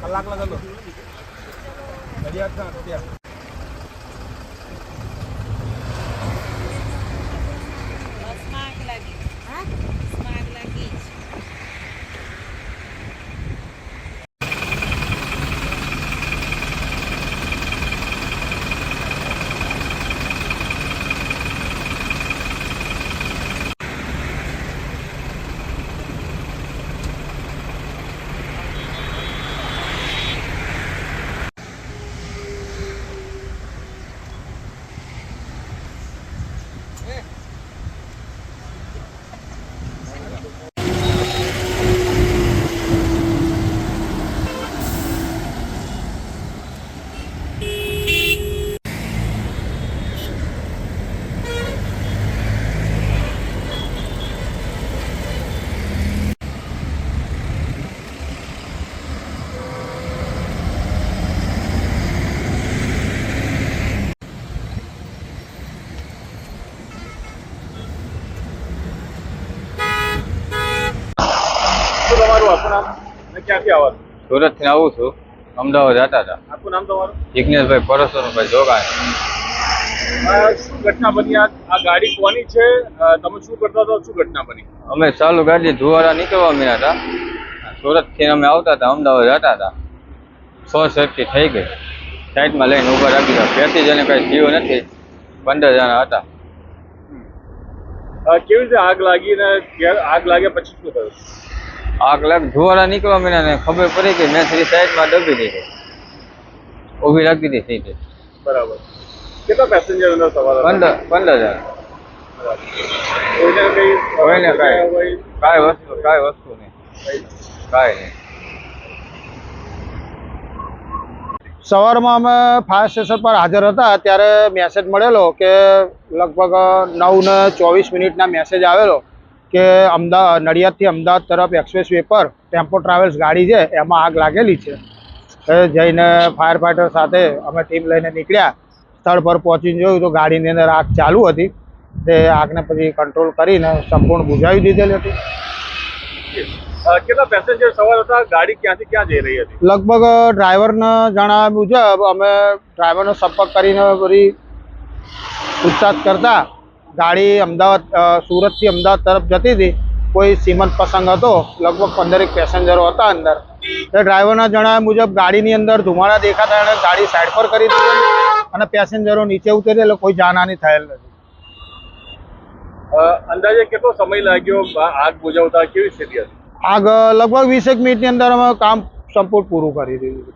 કલાક લાગેલો ક્યાંથી આવો? સુરત થી આવું છું, અમદાવાદ જતા હતા. આપનું નામ તમારું? જિગ્નેશભાઈ પરસોનભાઈ જોગાણી. શું ઘટના બની? આ ગાડી કોની છે? તમે શું કરતા હતા? શું ઘટના બની? અમે ચાલુ ગાડી ધુવારા નીકળવા મીના હતા. સુરત થી અમે આવતા હતા, અમદાવાદ જતા હતા. શોર્ટ સર્કિટ થઈ ગઈ, સાઈડમાં લઈને ઉભા રાખી દીધા. 35 જણે કઈ થયું નથી, 15 જણા હતા. કેવી રીતે આગ લાગી ને આગ લાગ્યા પછી શું થયું? આગ લાગ ધુવારા નીકળવા મીના ને ખબર પડી કે મેં સાઈડમાં દબી દીધી, ઊભી રાખી દીધી સીધે. બરાબર. કેટલા પેસેન્જર અંદર સવાર? 15 જણા. કોઈને કાંઈ વસ્તુ નહીં, કાંઈ નહીં. સવારમાં અમે ફાયર સ્ટેશન પર હાજર હતા ત્યારે મેસેજ મળેલો કે લગભગ 9:24 મેસેજ આવેલો કે નડિયાદથી અમદાવાદ તરફ એક્સપ્રેસ વે પર ટેમ્પો ટ્રાવેલ્સ ગાડી છે એમાં આગ લાગેલી છે. જઈને ફાયર ફાઈટર સાથે અમે ટીમ લઈને નીકળ્યા. સ્થળ પર પહોંચીને જોયું તો ગાડીની અંદર આગ ચાલુ હતી. તે આગને પછી કંટ્રોલ કરીને સંપૂર્ણ બુઝાવી દીધેલી હતી. કેટલા પેસેન્જર સવાર હતા? ગાડી ક્યાંથી ક્યાં જઈ રહી હતી? લગભગ ડ્રાઈવરને જણાવ્યા મુજબ અમે ડ્રાઈવરનો સંપર્ક કરીને બધી પૂછતાછ કરતા ગાડી સુરતથી અમદાવાદ તરફ જતી હતી. કોઈ સીમંત પ્રસંગ હતો, લગભગ 15 પેસેન્જરો હતા અંદર. તે ડ્રાઈવરના જણાવ્યા મુજબ ગાડીની અંદર ધુમાડા દેખાતા એણે ગાડી સાઈડ પર કરી દીધી અને પેસેન્જરો નીચે ઉતરી એટલે કોઈ જાનહાની થયેલ નથી. અંદાજે કેટલો સમય લાગ્યો આગ બુઝાવતા? કેવી સ્થિતિ હતી? આગ લગભગ 20 મિનિટની અંદર અમે કામ સંપૂર્ણ પૂરું કરી દીધું.